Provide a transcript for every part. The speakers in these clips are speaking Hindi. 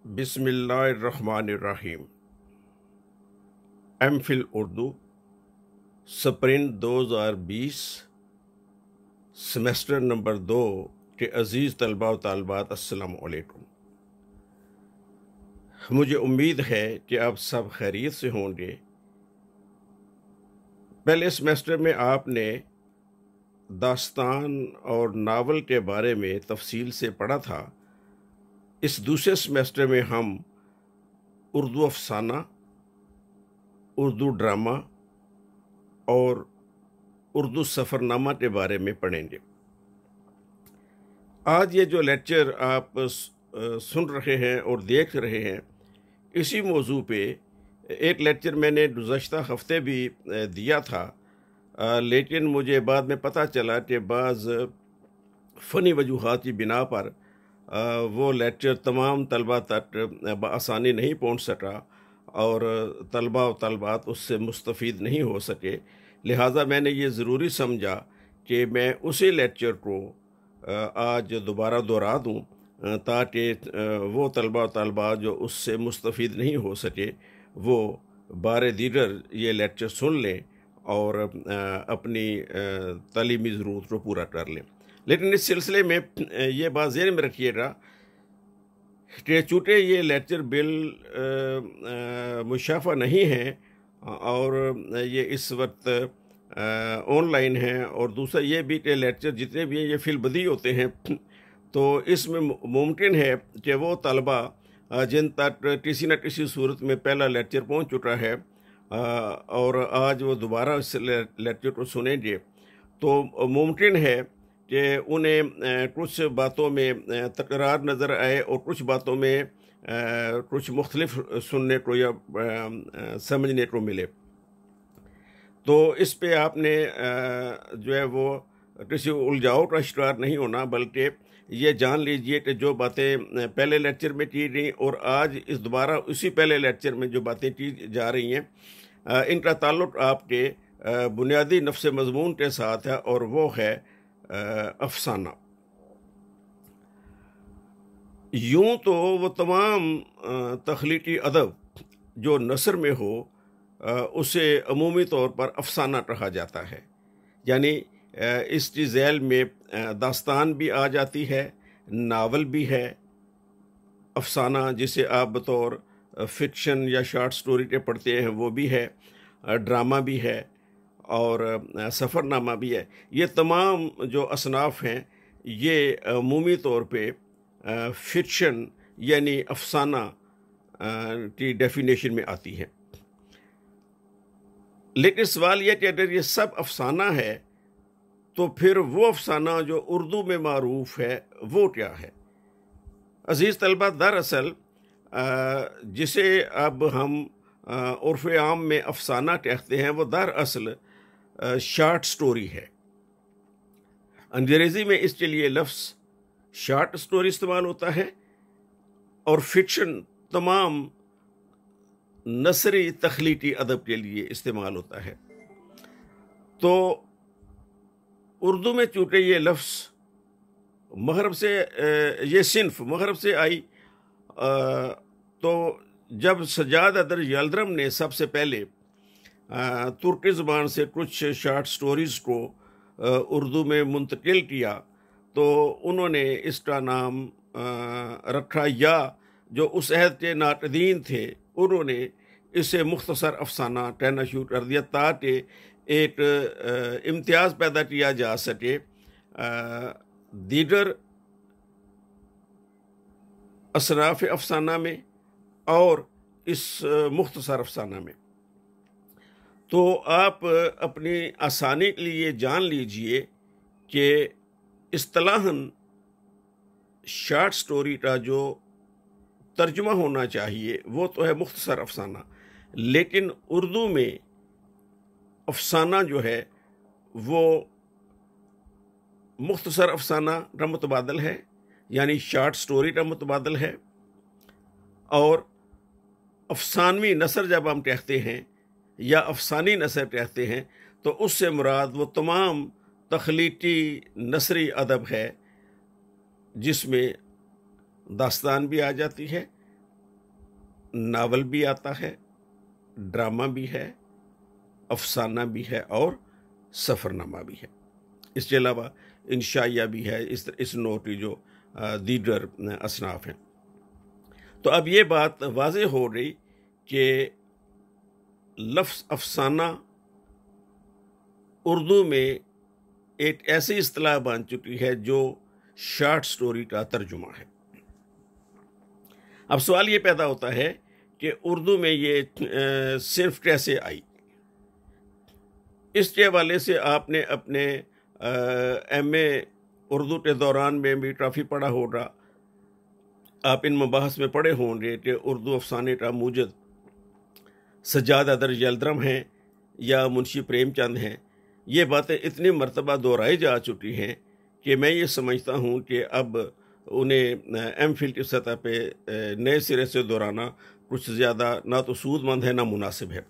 बिस्मिल्लाहिर्रहमानिर्रहीम। MPhil Urdu spring 2020 semester number 2 के अज़ीज़ तलबा व तालिबात अस्सलामु अलैकुम। मुझे उम्मीद है कि आप सब खैरियत से होंगे। पहले सेमेस्टर में आपने दास्तान और नावल के बारे में तफसील से पढ़ा था। इस दूसरे सेमेस्टर में हम उर्दू अफसाना, उर्दू ड्रामा और उर्दू सफ़रनामा के बारे में पढ़ेंगे। आज ये जो लेक्चर आप सुन रहे हैं और देख रहे हैं, इसी मौजू पे एक लेक्चर मैंने गुज़श्ता हफ्ते भी दिया था, लेकिन मुझे बाद में पता चला कि बाज़ फ़नी वजूहात की बिना पर वो लेक्चर तमाम तलबा तक आसानी नहीं पहुंच सका और तलबा व तलबात उससे मुस्तफ़ीद नहीं हो सके। लिहाजा मैंने ये ज़रूरी समझा कि मैं उसी लेक्चर को आज दोबारा दोहरा दूँ ताकि वो तलबा व तलबात जो उससे मुस्तफ़ीद नहीं हो सके वो बार दीगर ये लेक्चर सुन लें और अपनी तालीमी ज़रूरत को पूरा कर लें। लेकिन इस सिलसिले में ये बात ज़हन में रखिएगा कि चूँकि ये लेक्चर बिल मुशाफ़ा नहीं है और ये इस वक्त ऑनलाइन है, और दूसरा ये भी कि लेक्चर जितने भी हैं ये फिलबदी होते हैं, तो इसमें मुमकिन है कि वो तलबा जिन तक किसी न किसी सूरत में पहला लेक्चर पहुँच चुका है और आज वो दोबारा इस लेक्चर को सुनेंगे, तो मुमकिन है कि उन्हें कुछ बातों में तकरार नज़र आए और कुछ बातों में कुछ मुख्तलिफ सुनने को या समझने को मिले। तो इस पे आपने जो है वो किसी उलझाव का शिकार नहीं होना, बल्कि ये जान लीजिए कि जो बातें पहले लेक्चर में की गई और आज इस दोबारा उसी पहले लेक्चर में जो बातें की जा रही हैं, इनका ताल्लुक़ आपके बुनियादी नफ्स मज़मून के साथ है, और वो है अफसाना। यूं तो वो तमाम तख्लीकी अदब जो नसर में हो उसे अमूमी तौर पर अफसाना कहा जाता है। यानी इसकी झैल में दास्तान भी आ जाती है, नावल भी है, अफसाना जिसे आप बतौर फ़िक्शन या शॉर्ट स्टोरी के पढ़ते हैं वो भी है, ड्रामा भी है और सफ़रनामा भी है। ये तमाम जो असनाफ़ हैं ये अमूमी तौर पे फ़िक्शन यानी अफसाना की डेफिनेशन में आती हैं। लेकिन सवाल यह कि अगर ये सब अफसाना है तो फिर वो अफसाना जो उर्दू में मारूफ़ है वो क्या है? अज़ीज़ तलबा, दरअसल जिसे अब हम उर्फ़ आम में अफसाना कहते हैं वो दरअसल शॉर्ट स्टोरी है। अंग्रेज़ी में इसके लिए लफ्ज़ शॉर्ट स्टोरी इस्तेमाल होता है और फिक्शन तमाम नसरी तख्लीकी अदब के लिए इस्तेमाल होता है। तो उर्दू में चूँकि ये लफ्ज़ मग़रब से ये सिन्फ मग़रब से आई, तो जब सज्जाद अदर यल्दरम ने सबसे पहले तुर्की ज़बान से कुछ शॉर्ट स्टोरीज़ को उर्दू में मुंतकिल किया, तो उन्होंने इसका नाम रखा, या जो उस अहद के नाक़दीन थे उन्होंने इसे मुख्तसर अफसाना कहना शुरू कर दिया ताकि एक इम्तियाज़ पैदा किया जा सके दीगर असनाफ़ अफसाना में और इस मुख्तसर अफसाना में। तो आप अपनी आसानी के लिए जान लीजिए कि इस्तिलाहन शॉर्ट स्टोरी का जो तर्जुमा होना चाहिए वो तो है मुख्तसर अफसाना, लेकिन उर्दू में अफसाना जो है वो मुख्तसर अफसाना का मुतबादल है, यानी शॉर्ट स्टोरी का मुतबादल है। और अफसानवी नसर जब हम कहते हैं या अफसानी नसर कहते हैं तो उससे मुराद वो तमाम तख्लीकी नसरी अदब है जिसमें दास्तान भी आ जाती है नावल भी आता है, ड्रामा भी है, अफसाना भी है और सफ़रनामा भी है। इसके अलावा इंशाइया भी है, इस नौ की जो दीगर असनाफ हैं। तो अब ये बात वाज़ेह हो रही कि लफ्ज़ अफसाना उर्दू में एक ऐसी इस्तिलाह बन चुकी है जो शॉर्ट स्टोरी का तर्जुमा है। अब सवाल ये पैदा होता है कि उर्दू में ये सिर्फ कैसे आई। इसके हवाले से आपने अपने एमए उर्दू के दौरान में भी काफ़ी पढ़ा होगा। आप इन मबाहस में पढ़े होंगे कि उर्दू अफसाने का मूजद सज्जाद अदर यल्दरम हैं या मुंशी प्रेमचंद हैं। ये बातें इतनी मरतबा दोहराई जा चुकी हैं कि मैं ये समझता हूँ कि अब उन्हें एमफिल की सतह पे नए सिरे से दोहराना कुछ ज़्यादा ना तो सूदमंद है ना मुनासिब है।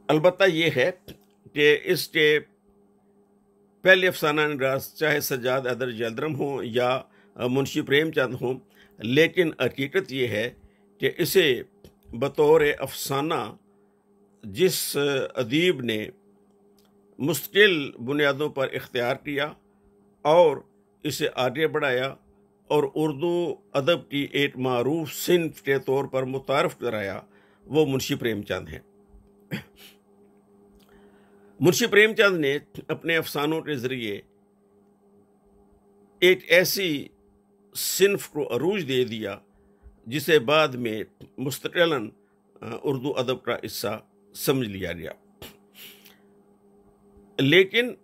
अलबत्ता ये है कि इसके पहले अफसाना निगास चाहे सज्जाद अदर यल्दरम हो या मुंशी प्रेमचंद हो, लेकिन हकीकत ये है कि इसे बतौर अफसाना जिस अदीब ने मुस्तकिल बुनियादों पर इख्तियार किया और इसे आगे बढ़ाया और उर्दू अदब की एक मारूफ सिन्फ के तौर पर मुतारफ़ कराया, वो मुंशी प्रेमचंद हैं। मुंशी प्रेमचंद ने अपने अफसानों के ज़रिए एक ऐसी सिन्फ को अरूज दे दिया जिसे बाद में मुस्तकिलन उर्दू अदब का हिस्सा समझ लिया गया। लेकिन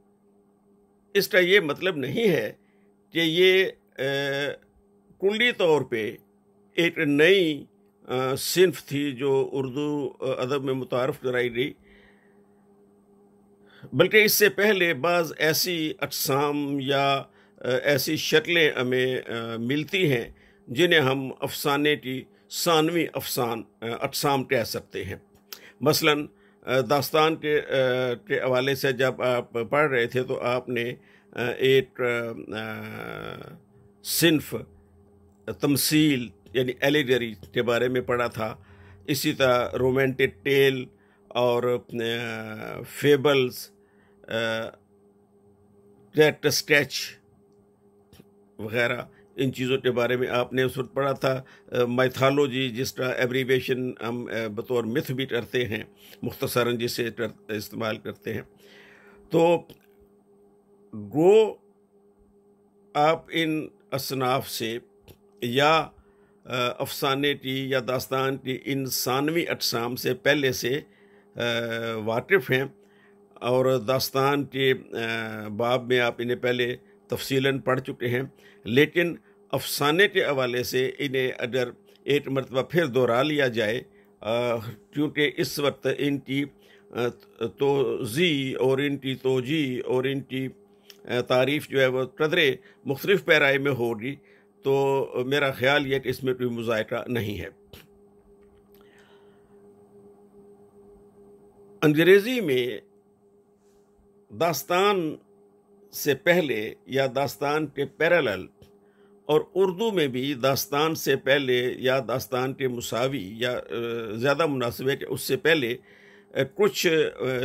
इसका ये मतलब नहीं है कि ये कुल्ली तौर पे एक नई सिन्फ थी जो उर्दू अदब में मुतारफ़ कराई गई, बल्कि इससे पहले बाज़ ऐसी अक़साम या ऐसी शक्लें हमें मिलती हैं जिन्हें हम अफसाने की सानवी अक़साम कह सकते हैं। मसलन दास्तान के हवाले से जब आप पढ़ रहे थे तो आपने एक सिन्फ तमसील यानी एलिगरी के बारे में पढ़ा था। इसी तरह रोमांटिक टेल और फेबल्स, कैरेक्टर स्केच वगैरह, इन चीज़ों के बारे में आपने उस वक्त पढ़ा था। माइथोलॉजी जिसका एब्रीवेशन हम बतौर मिथ भी करते हैं, मुख्तसरन जिसे इस्तेमाल करते हैं। तो गो आप इन असनाफ से या अफसाने की या दास्तान की इन सानवी अक़साम से पहले से वाकिफ़ हैं और दास्तान के बाब में आप इन्हें पहले तफसीलन पढ़ चुके हैं। लेकिन अफसाने के हवाले से इन्हें अगर एक मरतबा फिर दोहरा लिया जाए, क्योंकि इस वक्त इनकी तोज़ी और इनकी तोजी और इनकी तारीफ़ जो है वो कदरे मुख्तलिफ़ पैराए में होगी, तो मेरा ख़्याल ये कि इसमें कोई मुज़ायका नहीं है। अंग्रेज़ी में दास्तान से पहले या दास्तान के पैरेलल और उर्दू में भी दास्तान से पहले या दास्तान के मुसावी या ज़्यादा मुनासिब है कि उससे पहले कुछ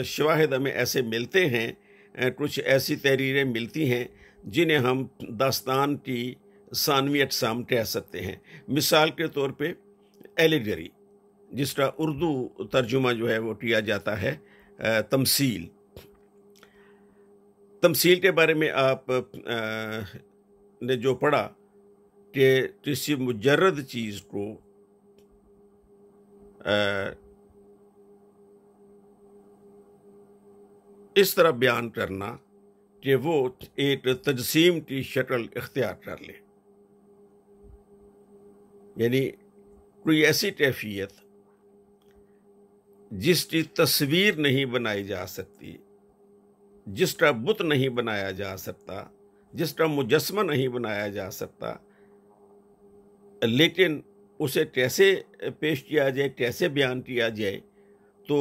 शवाहिद हमें ऐसे मिलते हैं, कुछ ऐसी तहरीरें मिलती हैं जिन्हें हम दास्तान की सानवी अक़साम कह सकते हैं। मिसाल के तौर पे एलिगरी, जिसका उर्दू तर्जुमा जो है वो किया जाता है तमसील। तमसील के बारे में आप ने जो पढ़ा कि किसी मुजर्रद चीज़ को इस तरह बयान करना कि वो एक तजसीम की शक्ल इख्तियार कर ले, यानी कोई ऐसी कैफियत जिसकी तस्वीर नहीं बनाई जा सकती, जिसका बुत नहीं बनाया जा सकता, जिसका मुजस्मा नहीं बनाया जा सकता, लेकिन उसे कैसे पेश किया जाए, कैसे बयान किया जाए, तो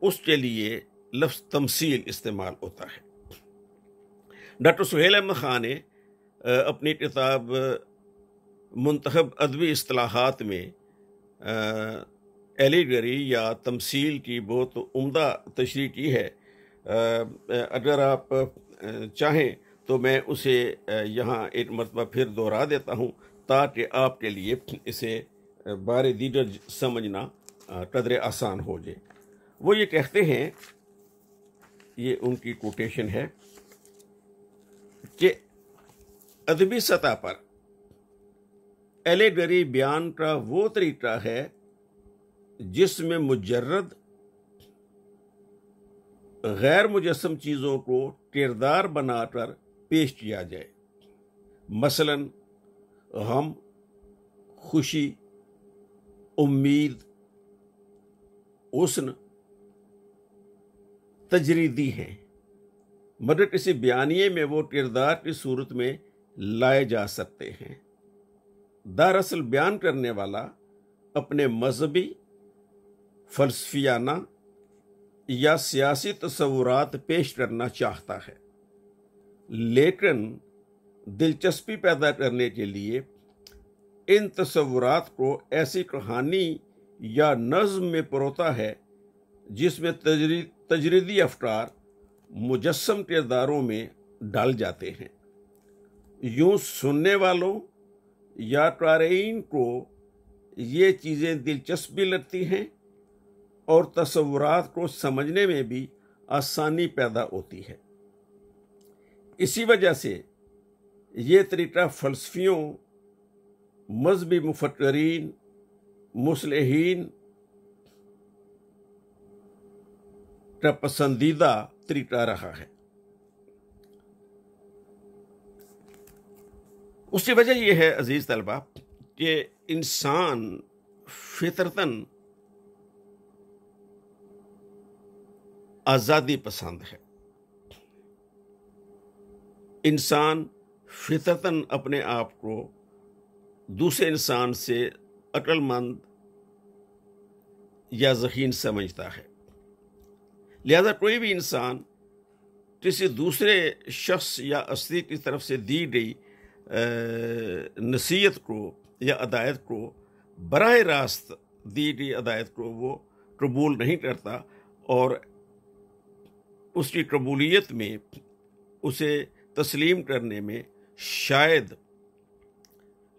उसके लिए लफ्ज़ तमसील इस्तेमाल होता है। डॉक्टर सुहेल अहमद ख़ान ने अपनी किताब मुंतखब अदबी इस्तिलाहात में एलिगरी या तमसील की बहुत उम्दा तशरीह की है। अगर आप चाहें तो मैं उसे यहाँ एक मरतबा फिर दोहरा देता हूँ ताकि आपके लिए इसे बारे दीगर समझना कदरे आसान हो जाए। वो ये कहते हैं, ये उनकी कोटेशन है कि अदबी सतह पर एलिगरी बयान का वो तरीका है जिसमें मुजर्रद गैर मुजस्सम चीज़ों को किरदार बनाकर पेश किया जाए। मसलन गम, खुशी, उम्मीद, हुस्न तजरीदी हैं, मगर किसी बयानिए में वो किरदार की सूरत में लाए जा सकते हैं। दरअसल बयान करने वाला अपने मजहबी, फलसफियाना या सियासी तस्वुरात पेश करना चाहता है, लेकिन दिलचस्पी पैदा करने के लिए इन तस्वुरात को ऐसी कहानी या नज़्म में परोता है जिसमें तजरीदी अफकार मुजस्सम किरदारों में डाल जाते हैं। यूं सुनने वालों या क़ारीन को ये चीज़ें दिलचस्पी लगती हैं और तस्वुरात को समझने में भी आसानी पैदा होती है। इसी वजह से ये तरीका फ़लसफ़ियों, मज़हबी मुफ़क्किरीन, मुस्लिहीन का पसंदीदा तरीका रहा है। उसकी वजह यह है अजीज़ तलबा कि इंसान फितरतन आज़ादी पसंद है। इंसान फितरतन अपने आप को दूसरे इंसान से अक्लमंद या ज़हीन समझता है। लिहाजा कोई भी इंसान किसी दूसरे शख्स या अस्ती की तरफ से दी गई नसीहत को या अदायत को, बराह रास्त दी गई अदायत को वो कबूल नहीं करता और उसकी कबूलियत में, उसे तस्लीम करने में शायद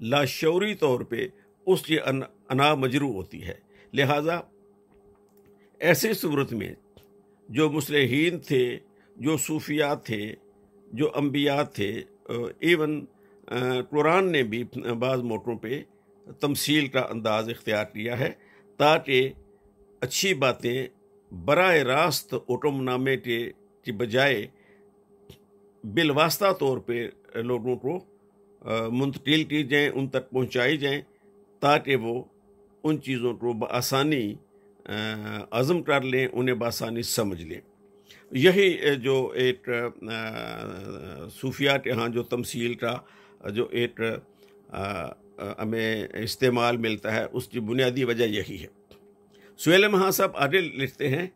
लाशऊरी तौर पे उसकी अना मजरू होती है। लिहाजा ऐसी सूरत में जो मुस्लिहीन थे, जो सूफिया थे, जो अंबिया थे, इवन कुरान ने भी बाज़ मौक़ों पे तमसील का अंदाज़ इख्तियार किया है ताकि अच्छी बातें बराह रास्त हुक्मनामे के बजाय बिलवास्ता तौर पे लोगों को मुंतकिल की जाएँ, उन तक पहुँचाई जाएँ ताकि वो उन चीज़ों को बआसानी अज़म कर लें, उन्हें बआसानी समझ लें। यही जो एक सूफिया के यहाँ जो तमसील का जो एक हमें इस्तेमाल मिलता है, उसकी बुनियादी वजह यही है। सुहेल महां साहब आगे लिखते हैं,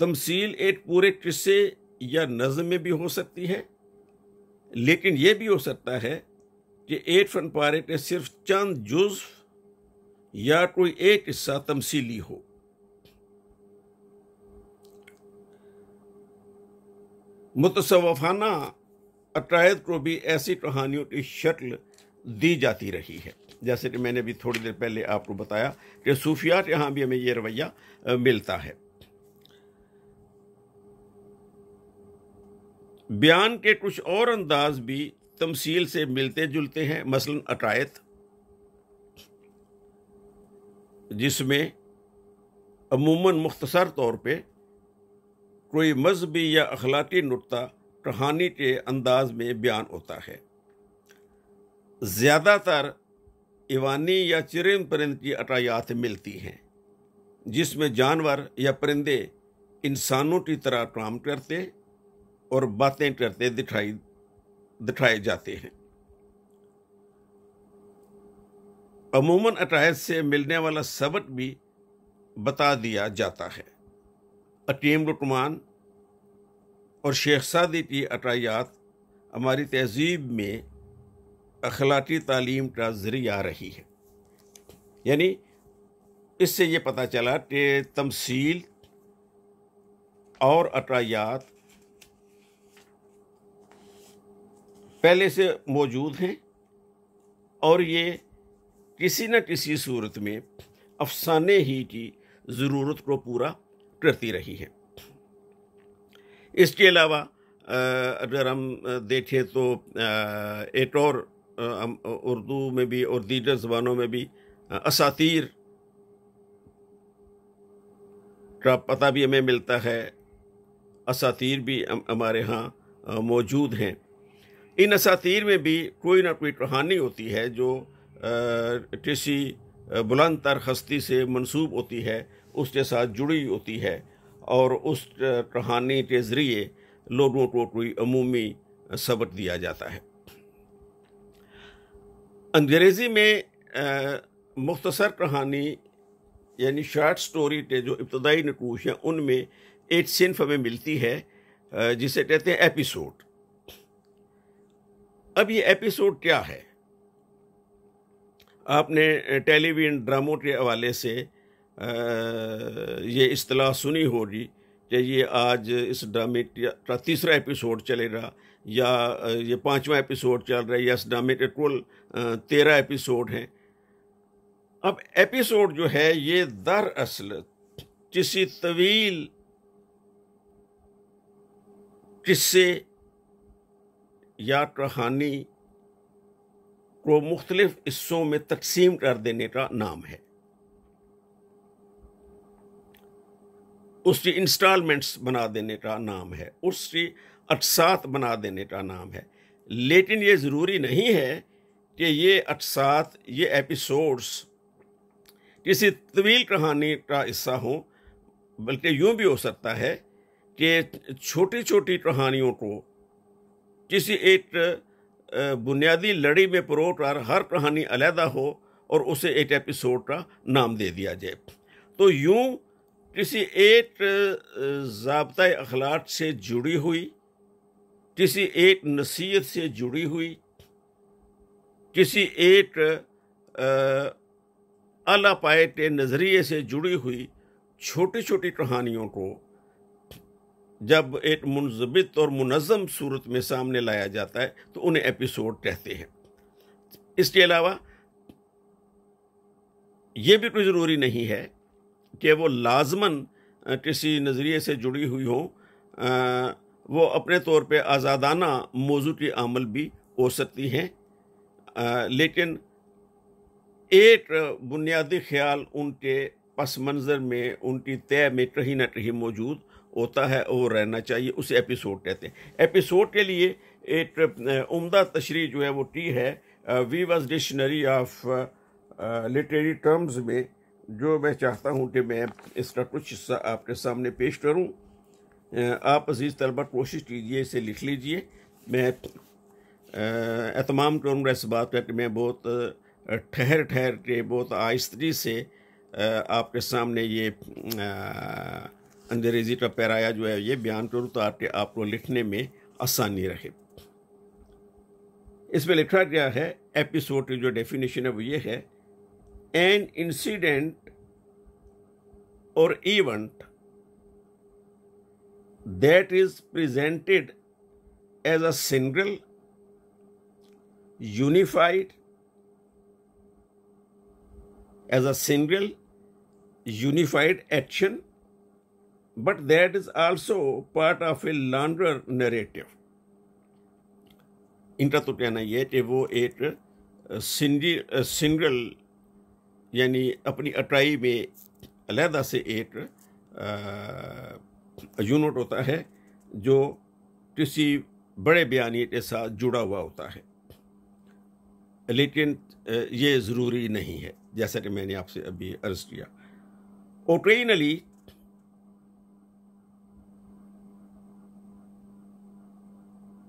तमसील एक पूरे किस्से या नज़्म में भी हो सकती है, लेकिन यह भी हो सकता है कि एक फनपारे के सिर्फ चंद जुज़ या कोई एक हिस्सा तमसीली हो। मुतसव्वफ़ाना अक़ायद को भी ऐसी कहानियों की शक्ल दी जाती रही है। जैसे कि मैंने भी थोड़ी देर पहले आपको बताया कि सूफियात यहाँ भी हमें यह रवैया मिलता है। बयान के कुछ और अंदाज भी तमसील से मिलते जुलते हैं। मसलन अक़ायद, जिसमें अमूमन मुख्तसर तौर पे कोई मजहबी या अखलाकी नुक्ता कहानी के अंदाज में बयान होता है। ज़्यादातर इवानी या चिरिंद परिंद की अतायात मिलती हैं, जिसमें जानवर या परिंदे इंसानों की तरह काम करते और बातें करते दिखाए जाते हैं। अमूमन अक़ायद से मिलने वाला सबक भी बता दिया जाता है। हकीम लुक़मान और शेख सादी की अतायात हमारी तहज़ीब में अखलाकी तालीम का ज़रिया रही है। यानी इससे ये पता चला कि तमसील और अतायात पहले से मौजूद हैं और ये किसी न किसी सूरत में अफसाने ही की ज़रूरत को पूरा करती रही है। इसके अलावा अगर हम देखें तो एक और उर्दू में भी और दीगर ज़बानों में भी असातीर का पता भी हमें मिलता है। असातीर भी हमारे यहाँ मौजूद हैं। इन असातीर में भी कोई ना कोई कहानी होती है जो किसी बुलंद तर हस्ती से मंसूब होती है, उसके साथ जुड़ी होती है और उस कहानी के ज़रिए लोगों को कोई अमूमी सबक दिया जाता है। अंग्रेज़ी में मुख्तसर कहानी यानी शॉर्ट स्टोरी के जो इब्तदाई नकूश हैं उनमें एक सिन्फ हमें मिलती है जिसे कहते हैं एपिसोड। अब ये एपिसोड क्या है? आपने टेलीविजन ड्रामों के हवाले से ये इस्तिलाह सुनी होगी कि ये आज इस ड्रामे का तीसरा एपिसोड चलेगा या ये 5वां एपिसोड चल रहा है या इस ड्रामे के कुल 13 एपिसोड हैं। अब एपिसोड जो है ये दरअसल किसी तवील किस्से या कहानी को मुख्तलिफ हिस्सों में तकसीम कर देने का नाम है। उसकी इंस्टॉलमेंट्स बना देने का नाम है, उसकी अक्सात बना देने का नाम है। लेकिन ये ज़रूरी नहीं है कि ये अक्सात, ये एपिसोड्स किसी तवील कहानी का हिस्सा हो, बल्कि यूँ भी हो सकता है कि छोटी छोटी कहानियों को किसी एक बुनियादी लड़ी में परोकर हर कहानी अलहदा हो और उसे एक एपिसोड का नाम दे दिया जाए। तो यूं किसी एक ज़ाब्ता अखलाक से जुड़ी हुई, किसी एक नसीहत से जुड़ी हुई, किसी एक आला पाए के नज़रिए से जुड़ी हुई छोटी छोटी कहानियों को जब एक मुनज़बित और मुनज़्ज़म सूरत में सामने लाया जाता है तो उन्हें एपिसोड कहते हैं। इसके अलावा ये भी कोई ज़रूरी नहीं है कि वो लाजमन किसी नज़रिए से जुड़ी हुई हो, वो अपने तौर पे आज़ादाना मौजू की अमल भी हो सकती हैं, लेकिन एक बुनियादी ख्याल उनके पस मंज़र में, उनकी तय में कहीं ना कहीं मौजूद होता है और वो रहना चाहिए। उसे एपिसोड कहते हैं। एपिसोड के लिए एक उम्दा तशरीह जो है वो टी है Weaver's dictionary of literary terms में, जो मैं चाहता हूँ कि मैं इसका कुछ हिस्सा आपके सामने पेश करूँ। आप अजीज़ तलबा कोशिश कीजिए, इसे लिख लीजिए। मैं एहतमाम करूँगा इस बात का कि मैं बहुत ठहर के, बहुत आहिस्तगी से आपके सामने ये अंग्रेज़ी का पैराया जो है ये बयान करूँ ताकि आपको लिखने में आसानी रहे। इसमें लिखा गया है, एपिसोड की जो डेफिनेशन है वो ये है, एन इंसिडेंट और event that is presented as a single unified action but that is also part of a longer narrative। इनका तो कहना यह है कि वो एक सिंगल यानी अपनी अटाई में अलहदा से एक यूनिट होता है जो किसी बड़े बयानी के साथ जुड़ा हुआ होता है, लेकिन ये ज़रूरी नहीं है, जैसा कि मैंने आपसे अभी अर्ज़ किया। Occasionally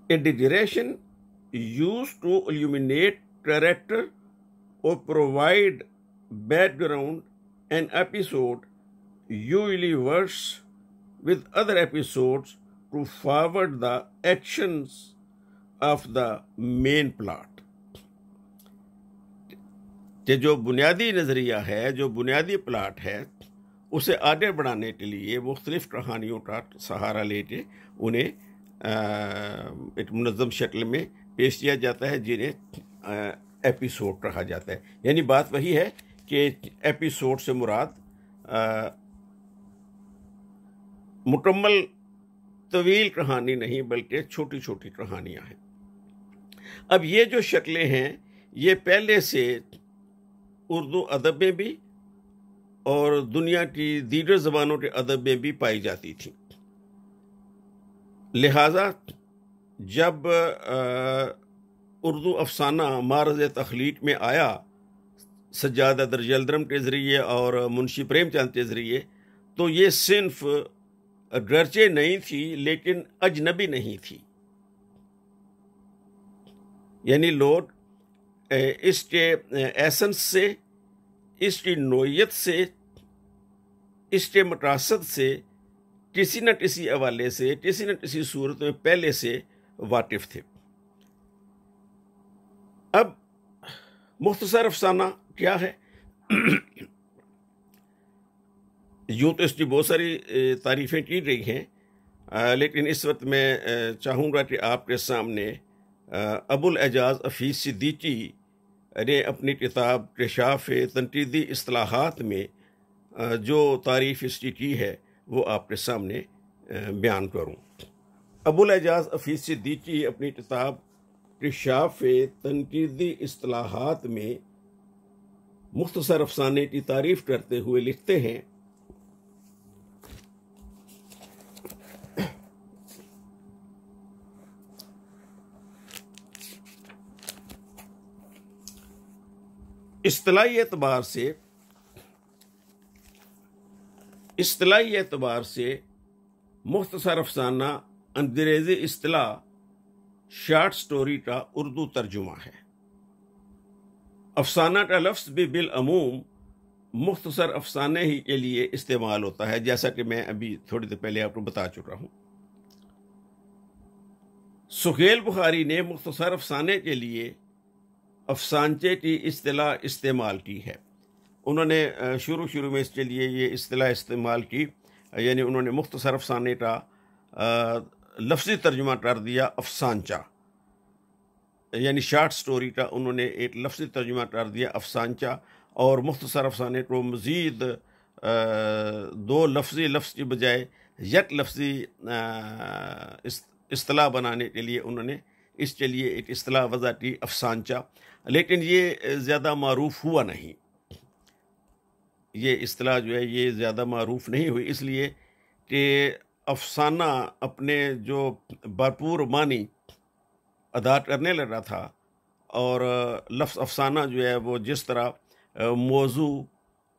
a digression used to illuminate character or provide background an episode usually works with other episodes to forward the actions of the main plot। कि जो बुनियादी नज़रिया है, जो बुनियादी प्लाट है, उसे आगे बढ़ाने के लिए मुख्तलिफ़ कहानियों का सहारा लेके उन्हें एक मुनज़्ज़म शक्ल में पेश किया जाता है, जिन्हें एपिसोड कहा जाता है। यानी बात वही है कि एपिसोड से मुराद मुकम्मल तवील कहानी नहीं, बल्कि छोटी छोटी कहानियाँ हैं। अब ये जो शक्लें हैं, ये पहले से उर्दू अदब में भी और दुनिया की दीगर ज़बानों के अदब में भी पाई जाती थी। लिहाजा जब उर्दू अफसाना मारज़ तख्लीक में आया, सज्जाद दरजल्दरम के ज़रिए और मुंशी प्रेमचंद के ज़रिए, तो ये सिर्फ गरचे नहीं थी लेकिन अजनबी नहीं थी। यानी लोग इसके एसेंस से, इसकी नोयत से, इसके मकासद से किसी न किसी हवाले से, किसी न किसी सूरत में पहले से वाकिफ थे। अब मुख्तसर अफसाना क्या है? यूँ तो इसकी बहुत सारी तारीफ़ें की गई हैं, लेकिन इस वक्त मैं चाहूँगा कि आपके सामने अबुल एजाज हफीज़ सिद्दीकी ने अपनी किताब कशाफ तनकीदी इस्तिलाहात में जो तारीफ़ इसकी की है वो आपके सामने बयान करूँ। अबुल एजाज हफीज़ सिद्दीकी अपनी किताब कशाफ तनकीदी इस्तिलाहात में मुख्तसर अफसाने की तारीफ़ करते हुए लिखते हैं, इस्तिलाही एतबार से मुख्तसर अफसाना अंग्रेज़ी इस्तिलाह शॉर्ट स्टोरी का उर्दू तर्जुमा है। अफसाना का लफ्ज़ भी बिल अमूम मुख्तसर अफसाने ही के लिए इस्तेमाल होता है, जैसा कि मैं अभी थोड़ी देर पहले आपको बता चुका हूँ। सुहेल बुखारी ने मुख्तसर अफसाने के लिए अफसानचे की इस्तिलाह इस्तेमाल की है। उन्होंने शुरू में इसके लिए ये इस्तिलाह इस्तेमाल की, यानी उन्होंने मुख्तसर अफसाने का लफ्ज़ी तर्जुमा कर दिया अफसानचा, यानी शॉर्ट स्टोरी का उन्होंने एक लफ्ज़ी तर्जुमा कर दिया अफसानचा, और मुख्तसर अफसाने को मज़ीद दो लफ्ज़ी लफ्ज़ की बजाय एक लफ्ज़ी इस्तिलाह बनाने के लिए उन्होंने इसके लिए एक इस्तिलाह वज़ा की अफसानचा, लेकिन ये ज़्यादा मारूफ हुआ नहीं। ये इस्तिलाह जो है ये ज़्यादा मारूफ नहीं हुई, इसलिए कि अफसाना अपने जो भरपूर मानी अदा करने लगा था, और लफ्ज़ अफसाना जो है वो जिस तरह मौजू,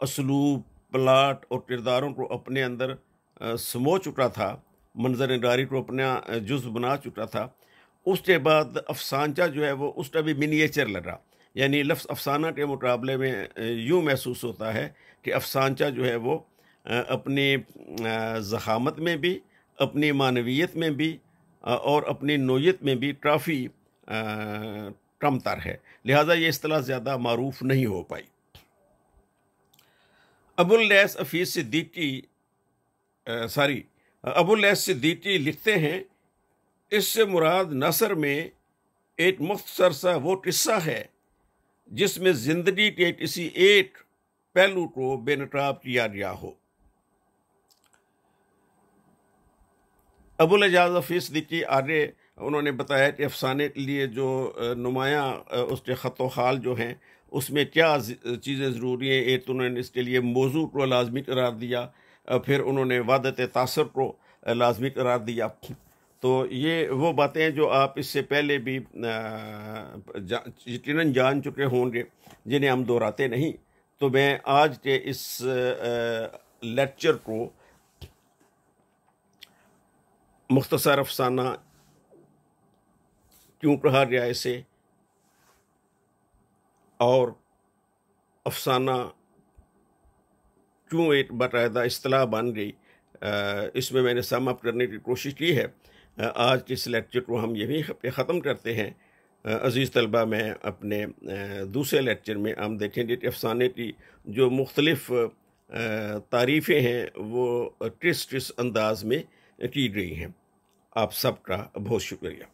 असलूब, प्लाट और किरदारों को अपने अंदर समो चुका था, मंजर निगारी को अपना जुज़ बना चुका था, उसके बाद अफसानचा जो है वो उसका भी मिनिएचर लगा। यानी लफ्ज़ अफसाना के मुकाबले में यूँ महसूस होता है कि अफसानचा जो है वो अपनी ज़ख़ामत में भी, अपनी मानवियत में भी और अपनी नोयत में भी काफ़ी कमतर है। लिहाजा ये इस्तिलाह ज़्यादा मारूफ नहीं हो पाई। अबुल लैस सिद्दीकी लिखते हैं, इससे मुराद नसर में एक मुख्तसर सा वो किस्सा है जिसमें जिंदगी के किसी एक पहलू को बेनकाब किया गया हो। अबुल एजाज हफीज़ सिद्दीकी आगे उन्होंने बताया कि अफसाने के लिए जो नुमायाँ उसके ख़त हाल जो हैं उसमें क्या चीज़ें ज़रूरी हैं। एक तो उन्होंने इसके लिए मौजू को लाजमी करार दिया, फिर उन्होंने वादत तासर को लाजमी करार दिया। तो ये वो बातें हैं जो आप इससे पहले भी यकीनन जान चुके होंगे, जिन्हें हम दोहराते नहीं। तो मैं आज के इस लेक्चर को मुख्तसर अफसाना क्यों कहा गया इसे, और अफसाना क्यों एक बाकायदा इस्तिलाह बन गई, इसमें मैंने सम अप करने की कोशिश की है। आज के इस लेक्चर को हम यहीं पे ख़त्म करते हैं। अज़ीज़ तलबा मैं अपने दूसरे लेक्चर में हम देखेंगे कि अफ़साने की जो मुख्तलिफ़ तारीफ़ें हैं वो ट्विस्ट अंदाज में की गई हैं। आप सबका बहुत शुक्रिया।